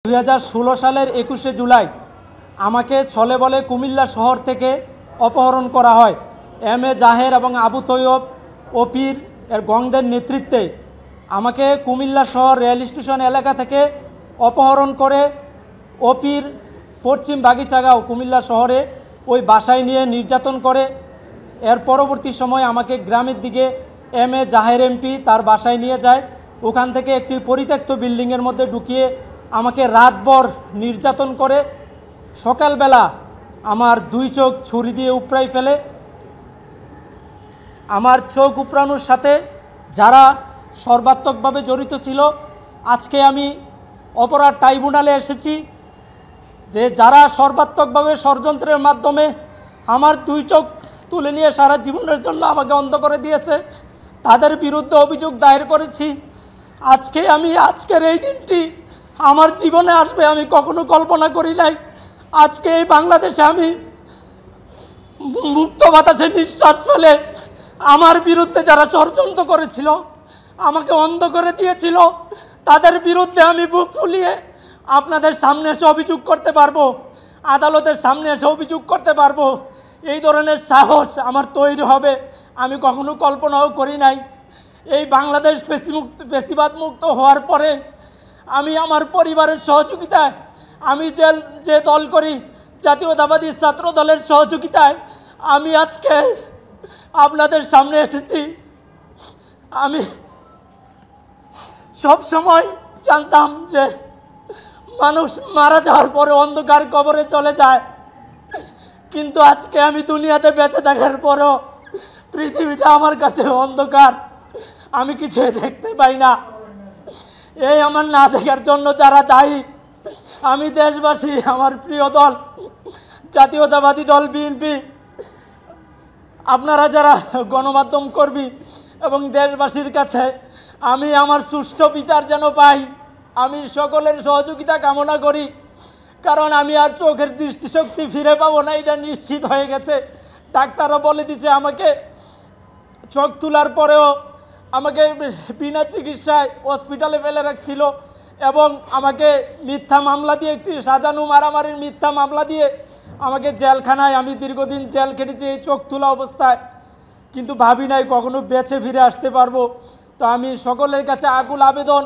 2016 সালের 21শে জুলাই আমাকে ছলে বলে কুমিল্লা শহর থেকে অপহরণ করা হয়। এম.এ. জাহের এবং আবু তৈয়ব ওপির এর গংদের নেতৃত্বে আমাকে কুমিল্লা শহর রেল স্টেশন এলাকা থেকে অপহরণ করে ওপির পশ্চিম বাগিচাগাঁও কুমিল্লা শহরে ওই বাসায় নিয়ে নির্যাতন করে। এর পরবর্তী সময় আমাকে গ্রামের দিকে এম.এ. জাহের এমপি তার বাসায় নিয়ে যায়। ওখান থেকে একটি পরিত্যক্ত বিল্ডিংয়ের মধ্যে ঢুকিয়ে আমাকে রাতভর নির্যাতন করে। সকালবেলা আমার দুই চোখ ছুরি দিয়ে উপড়াই ফেলে। আমার চোখ উপড়ানোর সাথে যারা সর্বাত্মকভাবে জড়িত ছিল, আজকে আমি অপরাধ ট্রাইব্যুনালে এসেছি যে যারা সর্বাত্মকভাবে ষড়যন্ত্রের মাধ্যমে আমার দুই চোখ তুলে নিয়ে সারা জীবনের জন্য আমাকে অন্ধ করে দিয়েছে, তাদের বিরুদ্ধে অভিযোগ দায়ের করেছি। আজকের এই দিনটি আমার জীবনে আসবে আমি কখনো কল্পনা করি নাই। আজকে এই বাংলাদেশে আমি মুক্ত বাতাসে নিঃশ্বাস ফেলে আমার বিরুদ্ধে যারা ষড়যন্ত্র করেছিল, আমাকে অন্ধ করে দিয়েছিল, তাদের বিরুদ্ধে আমি বুক ফুলিয়ে আপনাদের সামনে এসে অভিযোগ করতে পারবো, আদালতের সামনে এসে অভিযোগ করতে পারবো। এই ধরনের সাহস আমার তৈরি হবে আমি কখনো কল্পনাও করি নাই। এই বাংলাদেশ ফ্যাসিবাদ মুক্ত হওয়ার পরে আমি আমার পরিবারের সহযোগিতায়, আমি যে দল করি জাতীয়তাবাদী ছাত্র দলের সহযোগিতায় আমি আজকে আপনাদের সামনে এসেছি। আমি সব সময় জানতাম যে মানুষ মারা যাওয়ার পরে অন্ধকার কবরে চলে যায়, কিন্তু আজকে আমি দুনিয়াতে বেঁচে থাকার পরও পৃথিবীটা আমার কাছে অন্ধকার, আমি কিছু দেখতে পাই না। এই আমার না দেখার জন্য যারা দায়ী, আমি দেশবাসী, আমার প্রিয় দল জাতীয়তাবাদী দল বিএনপি, আপনারা যারা গণমাধ্যম কর্মী এবং দেশবাসীর কাছে আমি আমার সুষ্ঠু বিচার যেন পাই, আমি সকলের সহযোগিতা কামনা করি। কারণ আমি আর চোখের দৃষ্টিশক্তি ফিরে পাবো না, এটা নিশ্চিত হয়ে গেছে। ডাক্তারও বলে দিচ্ছে আমাকে চোখ তোলার পরেও আমাকে বিনা চিকিৎসায় হসপিটালে ফেলে রাখছিল এবং আমাকে মিথ্যা মামলা দিয়ে, একটি সাজানো মারামারির মিথ্যা মামলা দিয়ে আমাকে জেলখানায়, আমি দীর্ঘদিন জেল খেটেছি এই চোখ তোলা অবস্থায়, কিন্তু ভাবি নাই কখনো বেঁচে ফিরে আসতে পারবো। তো আমি সকলের কাছে আকুল আবেদন,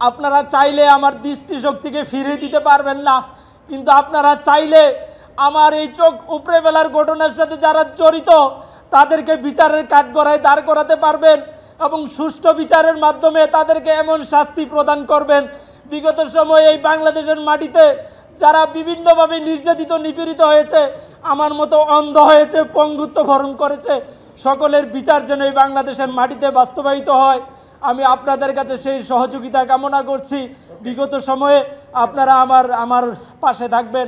আপনারা চাইলে আমার দৃষ্টিশক্তিকে ফিরিয়ে দিতে পারবেন না, কিন্তু আপনারা চাইলে আমার এই চোখ উপড়ে ফেলার ঘটনার সাথে যারা জড়িত তাদেরকে বিচারের কাঠগড়ায় দাঁড় করাতে পারবেন এবং সুষ্ঠু বিচারের মাধ্যমে তাদেরকে এমন শাস্তি প্রদান করবেন। বিগত সময়ে এই বাংলাদেশের মাটিতে যারা বিভিন্নভাবে নির্যাতিত নিপীড়িত হয়েছে, আমার মতো অন্ধ হয়েছে, পঙ্গুত্ব বরণ করেছে, সকলের বিচার যেন এই বাংলাদেশের মাটিতে বাস্তবায়িত হয়, আমি আপনাদের কাছে সেই সহযোগিতা কামনা করছি। বিগত সময়ে আপনারা আমার পাশে থাকবেন।